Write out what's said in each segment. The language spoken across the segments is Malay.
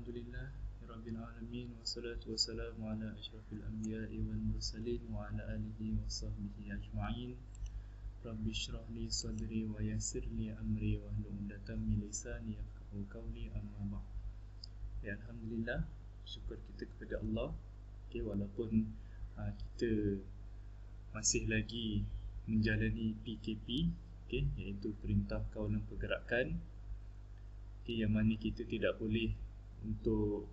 Alhamdulillah Rabbil Alamin Wassalatu wassalamu ala ashrafil anbiya'i wal mursalin Wa ala alihi wa sahbihi ajma'in. Rabbi shrah li sadri wa yassir li amri wa hlul 'uqdatam min lisani yafqahu qawli, amma ba'd. Ya, Alhamdulillah, syukur kita kepada Allah. Walaupun kita masih lagi menjalani PKP, iaitu Perintah Kawalan Pergerakan, yang mana kita tidak boleh untuk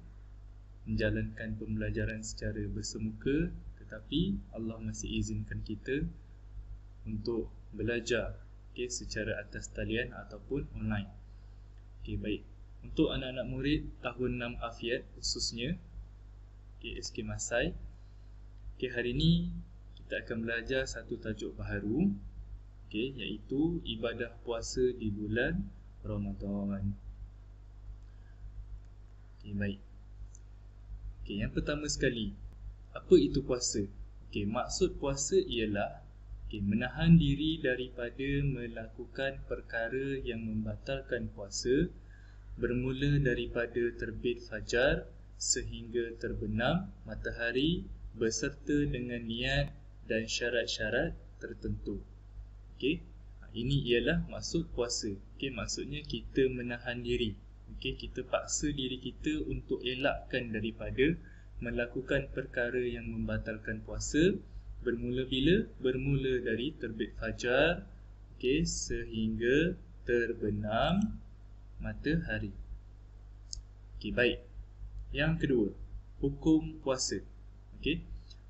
menjalankan pembelajaran secara bersemuka, tetapi Allah masih izinkan kita untuk belajar secara atas talian ataupun online. Baik. Untuk anak-anak murid tahun 6 Afiat khususnya SK Masai, hari ini kita akan belajar satu tajuk baharu, iaitu ibadah puasa di bulan Ramadan. Baik. Yang pertama sekali, apa itu puasa? Maksud puasa ialah menahan diri daripada melakukan perkara yang membatalkan puasa, bermula daripada terbit fajar sehingga terbenam matahari, beserta dengan niat dan syarat-syarat tertentu. Ini ialah maksud puasa. Maksudnya kita menahan diri. Kita paksa diri kita untuk elakkan daripada melakukan perkara yang membatalkan puasa. Bermula bila? Bermula dari terbit fajar sehingga terbenam matahari. Baik. Yang kedua, hukum puasa.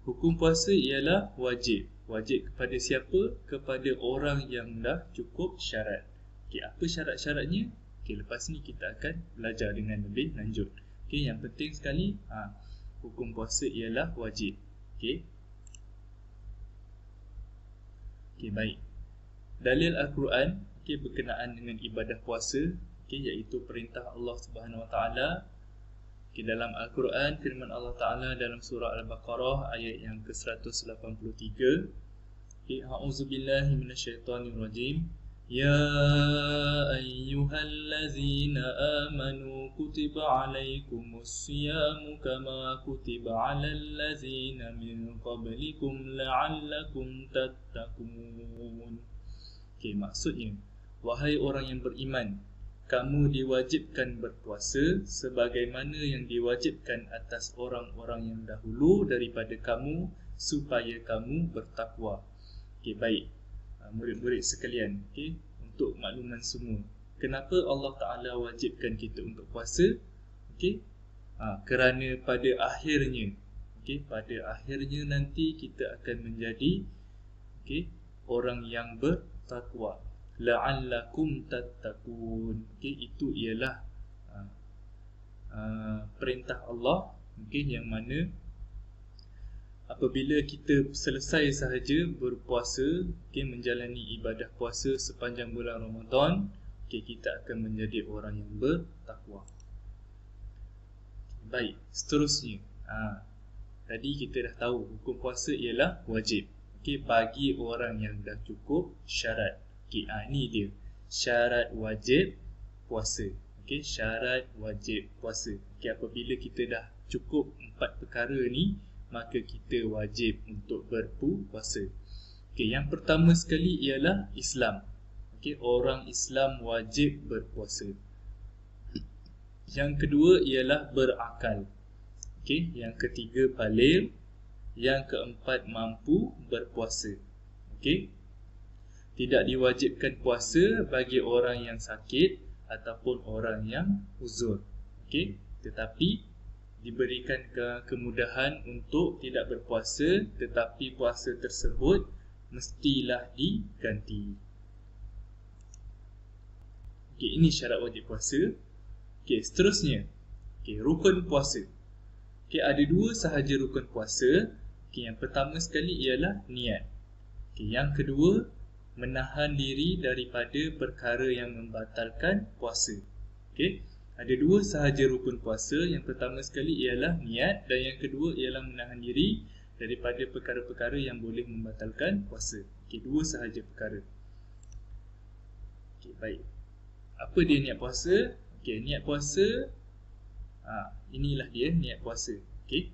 Hukum puasa ialah wajib. Wajib kepada siapa? Kepada orang yang dah cukup syarat. Apa syarat-syaratnya? Lepas ni kita akan belajar dengan lebih lanjut. Yang penting sekali, hukum puasa ialah wajib. Baik. Dalil Al-Quran berkenaan dengan ibadah puasa, iaitu perintah Allah Subhanahu Wa Taala. Dalam Al-Quran, firman Allah Ta'ala dalam surah Al-Baqarah ayat yang ke-183. A'udzubillahi minasyaitonirrajim. Ya ayyuhallazina amanu kutiba alaikumus siyamu kama kutiba alal ladzina min qablikum la'allakum tattaqun. Maksudnya, wahai orang yang beriman, kamu diwajibkan berpuasa sebagaimana yang diwajibkan atas orang-orang yang dahulu daripada kamu, supaya kamu bertakwa. Baik, murid-murid sekalian, untuk makluman semua, kenapa Allah Ta'ala wajibkan kita untuk puasa? Kerana pada akhirnya, pada akhirnya nanti kita akan menjadi orang yang bertakwa. La'allakum tattaqun. Itu ialah perintah Allah, yang mana apabila kita selesai sahaja berpuasa, menjalani ibadah puasa sepanjang bulan Ramadan, kita akan menjadi orang yang bertakwa. Baik, seterusnya, tadi kita dah tahu hukum puasa ialah wajib, bagi orang yang dah cukup syarat. Ini dia syarat wajib puasa. Syarat wajib puasa. Apabila kita dah cukup 4 perkara ni, maka kita wajib untuk berpuasa. Yang pertama sekali ialah Islam. Orang Islam wajib berpuasa. Yang kedua ialah berakal. Yang ketiga baligh. Yang keempat mampu berpuasa. Tidak diwajibkan puasa bagi orang yang sakit ataupun orang yang uzur. Tetapi diberikan kemudahan untuk tidak berpuasa, tetapi puasa tersebut mestilah diganti. Ini syarat wajib puasa. Seterusnya, rukun puasa. Ada 2 sahaja rukun puasa. Yang pertama sekali ialah niat. Yang kedua, menahan diri daripada perkara yang membatalkan puasa. Ada 2 sahaja rukun puasa. Yang pertama sekali ialah niat, dan yang kedua ialah menahan diri daripada perkara-perkara yang boleh membatalkan puasa. 2 sahaja perkara. Baik. Apa dia niat puasa? Niat puasa Inilah dia niat puasa. Okey.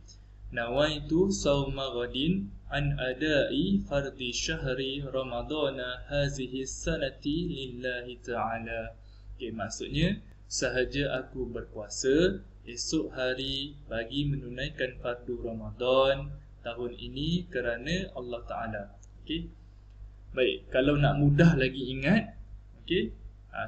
Nawaitu sauma ghadin an adai fardhi syahri ramadana hazihi sanati lillahi ta'ala. Okey, maksudnya sahaja aku berpuasa esok hari bagi menunaikan fardu Ramadan tahun ini kerana Allah Ta'ala. Okey. Baik, kalau nak mudah lagi ingat, okey,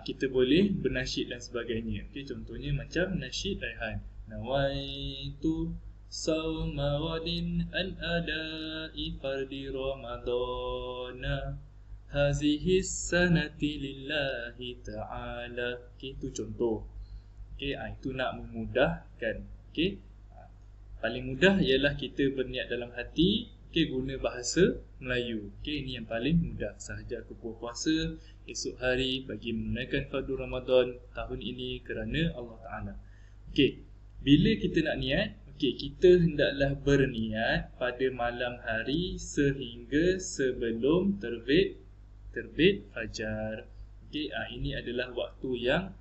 kita boleh bernasyid dan sebagainya. Okey, contohnya macam nasyid Raihan. Nawaitu sauma ghadin an adai fardi ramadana hazihi sanati lillahi ta'ala. Okey, itu contoh. Okey, itu nak memudahkan. Okey, paling mudah ialah kita berniat dalam hati. Okey, guna bahasa Melayu. Okey, ini yang paling mudah. Sahaja aku berpuasa esok hari bagi menunaikan fardu Ramadan tahun ini kerana Allah Ta'ala. Okey, bila kita nak niat, okey, kita hendaklah berniat pada malam hari sehingga sebelum terbit fajar. Okey, ini adalah waktu yang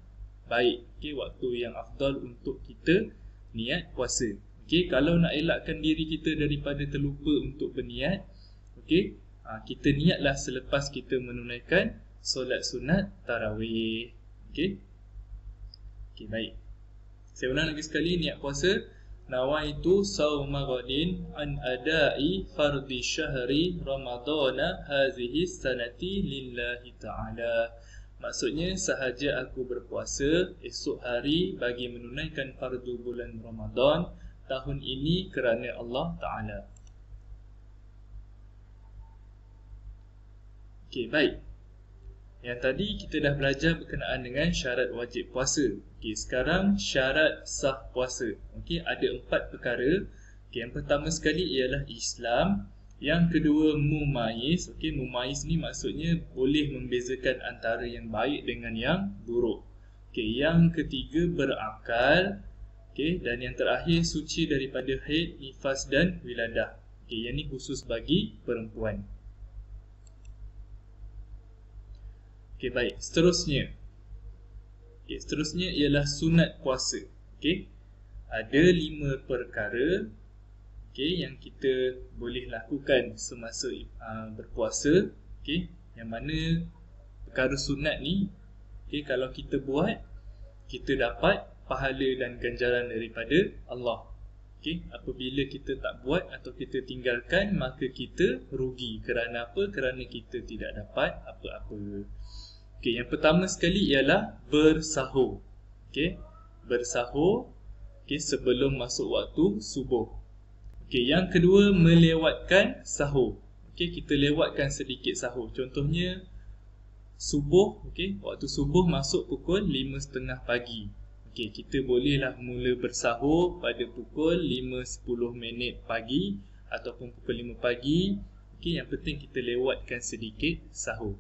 baik. Okey, waktu yang afdal untuk kita niat puasa. Okey, kalau nak elakkan diri kita daripada terlupa untuk berniat, okey, kita niatlah selepas kita menunaikan solat sunat tarawih. Okey. Okey, baik. Saya ulang lagi sekali niat puasa. Nawaitu sauma ghadin an adai fardhi syahri ramadana hazihi sanati lillahi ta'ala. Maksudnya sahaja aku berpuasa esok hari bagi menunaikan fardu bulan Ramadan tahun ini kerana Allah Ta'ala. Okey, baik. Yang tadi kita dah belajar berkenaan dengan syarat wajib puasa. Okey, sekarang syarat sah puasa. Okey, ada 4 perkara. Okey, yang pertama sekali ialah Islam. Yang kedua mumayyiz. Okey, mumayyiz ni maksudnya boleh membezakan antara yang baik dengan yang buruk. Okey, yang ketiga berakal. Okey, dan yang terakhir suci daripada haid, nifas dan wiladah. Okey, yang ni khusus bagi perempuan. Okey, baik. Seterusnya. Okey, seterusnya ialah sunat puasa. Okey. Ada 5 perkara okey yang kita boleh lakukan semasa berpuasa. Okey, yang mana perkara sunat ni okey kalau kita buat kita dapat pahala dan ganjaran daripada Allah. Okey, apabila kita tak buat atau kita tinggalkan maka kita rugi. Kerana apa? Kerana kita tidak dapat apa-apa. Okey, yang pertama sekali ialah bersahur. Okey, bersahur okey sebelum masuk waktu subuh. Okey, yang kedua melewatkan sahur. Okey, kita lewatkan sedikit sahur. Contohnya subuh, okey, waktu subuh masuk pukul 5.30 pagi. Okey, kita bolehlah mula bersahur pada pukul 5.10 pagi ataupun pukul 5 pagi. Okey, yang penting kita lewatkan sedikit sahur.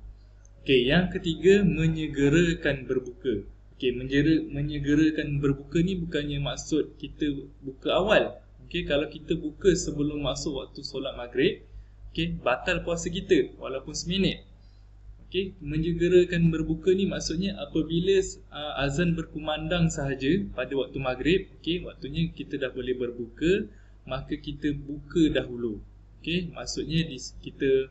Okey, yang ketiga menyegerakan berbuka. Okey, menyegerakan berbuka ni bukannya maksud kita buka awal. Okey, kalau kita buka sebelum masuk waktu solat maghrib, okey, batal puasa kita walaupun seminit. Okey, menyegerakan berbuka ni maksudnya apabila azan berkumandang sahaja pada waktu maghrib, okey, waktunya kita dah boleh berbuka, maka kita buka dahulu. Okey, maksudnya kita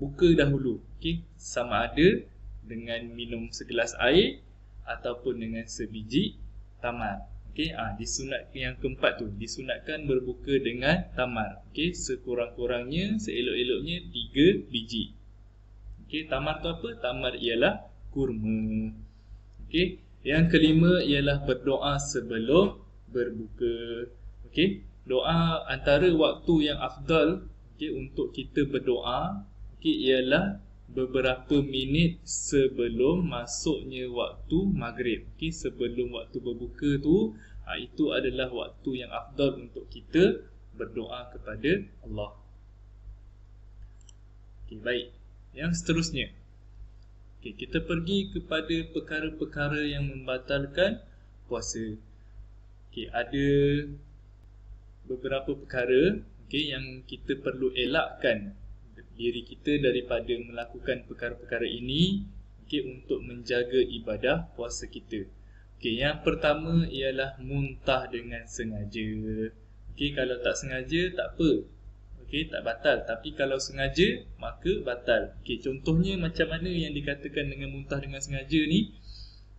buka dahulu. Okey, sama ada dengan minum segelas air ataupun dengan sebiji tamar. Okey, disunat yang keempat tu, disunatkan berbuka dengan tamar. Okey, sekurang-kurangnya seelok-eloknya 3 biji. Okey, tamar tu apa? Tamar ialah kurma. Okey, yang kelima ialah berdoa sebelum berbuka. Okey, doa antara waktu yang afdal okey untuk kita berdoa okey ialah beberapa minit sebelum masuknya waktu maghrib. Okey, sebelum waktu berbuka tu, itu adalah waktu yang afdal untuk kita berdoa kepada Allah. Okey, baik. Yang seterusnya. Okey, kita pergi kepada perkara-perkara yang membatalkan puasa. Okey, ada beberapa perkara okey yang kita perlu elakkan diri kita daripada melakukan perkara-perkara ini okey untuk menjaga ibadah puasa kita. Okey, yang pertama ialah muntah dengan sengaja. Okey, kalau tak sengaja tak apa. Okey, tak batal. Tapi kalau sengaja maka batal. Okey, contohnya macam mana yang dikatakan dengan muntah dengan sengaja ni?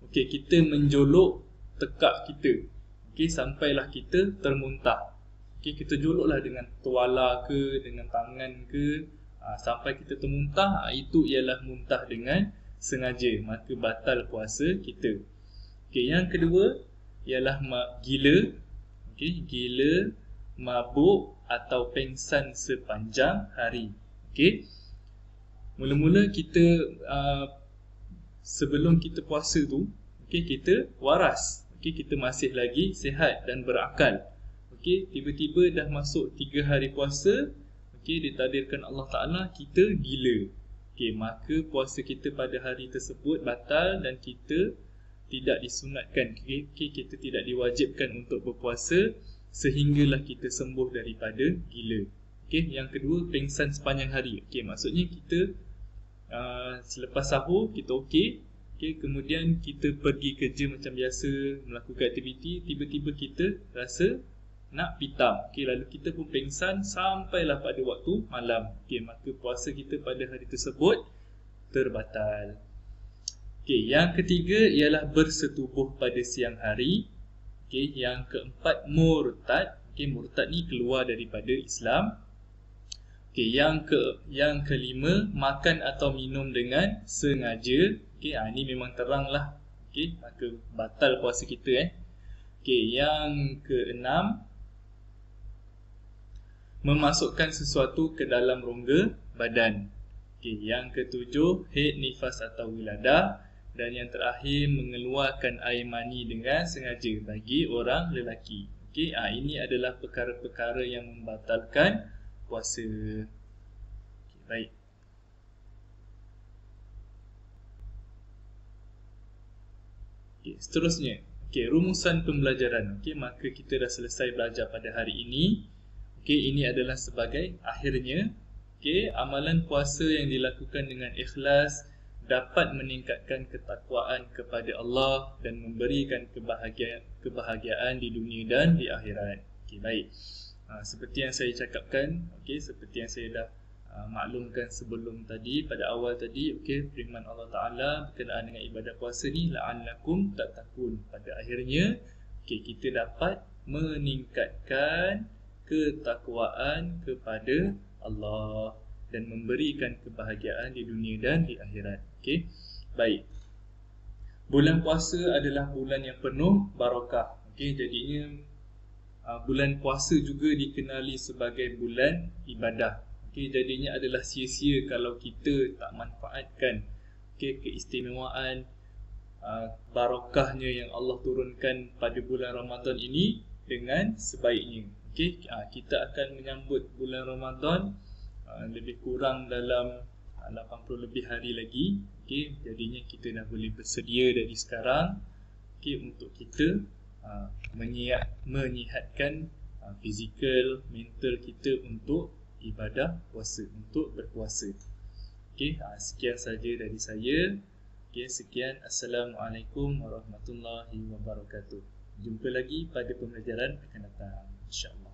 Okey, kita menjolok tekak kita. Okey, sampailah kita termuntah. Okey, kita joloklah dengan tuala ke, dengan tangan ke, sampai kita termuntah, itu ialah muntah dengan sengaja, maka batal puasa kita. Okey, yang kedua ialah gila. Okey, gila, mabuk atau pengsan sepanjang hari. Okey. Mula-mula kita sebelum kita puasa tu, okey, kita waras. Okey, kita masih lagi sihat dan berakal. Okey, tiba-tiba dah masuk 3 hari puasa, okey, ditakdirkan Allah Taala kita gila. Okey, maka puasa kita pada hari tersebut batal dan kita tidak disunatkan. Okey, kita tidak diwajibkan untuk berpuasa sehinggalah kita sembuh daripada gila. Okey, yang kedua pengsan sepanjang hari. Okey, maksudnya kita selepas sahur kita okey, kemudian kita pergi kerja macam biasa, melakukan aktiviti, tiba-tiba kita rasa nak pitam. Okey, lalu kita pun pengsan sampailah pada waktu malam. Okey, maka puasa kita pada hari tersebut terbatal. Okey, yang ketiga ialah bersetubuh pada siang hari. Okey, yang keempat murtad. Okey, murtad ni keluar daripada Islam. Okey, yang kelima makan atau minum dengan sengaja. Okey, ini memang teranglah. Okey, maka batal puasa kita. Okey, yang keenam memasukkan sesuatu ke dalam rongga badan. Okey, yang ketujuh haid, nifas atau wiladah. Dan yang terakhir mengeluarkan air mani dengan sengaja bagi orang lelaki. Okey, ini adalah perkara-perkara yang membatalkan puasa. Okey, baik. Okey, seterusnya. Okey, rumusan pembelajaran. Okey, maka kita dah selesai belajar pada hari ini. Okey, ini adalah sebagai akhirnya. Okey, amalan puasa yang dilakukan dengan ikhlas dapat meningkatkan ketakwaan kepada Allah dan memberikan kebahagiaan di dunia dan di akhirat. Okey, baik. Seperti yang saya cakapkan, okey, seperti yang saya dah maklumkan sebelum tadi, pada awal tadi, okey, firman Allah Taala berkenaan dengan ibadat puasa ni, la'allakum tattaqun. Pada akhirnya, okey, kita dapat meningkatkan ketakwaan kepada Allah dan memberikan kebahagiaan di dunia dan di akhirat. Okey, baik. Bulan puasa adalah bulan yang penuh barakah. Okey, jadinya bulan puasa juga dikenali sebagai bulan ibadah. Okey, jadinya adalah sia-sia kalau kita tak manfaatkan keistimewaan barakahnya yang Allah turunkan pada bulan Ramadan ini dengan sebaiknya. Okey, kita akan menyambut bulan Ramadan lebih kurang dalam 80 lebih hari lagi. Okey, jadinya kita dah boleh bersedia dari sekarang, okey, untuk kita menyihatkan fizikal, mental kita untuk ibadah puasa, untuk berpuasa. Okey, sekian saja dari saya. Okey, sekian. Assalamualaikum warahmatullahi wabarakatuh. Jumpa lagi pada pembelajaran akan datang, insya-Allah.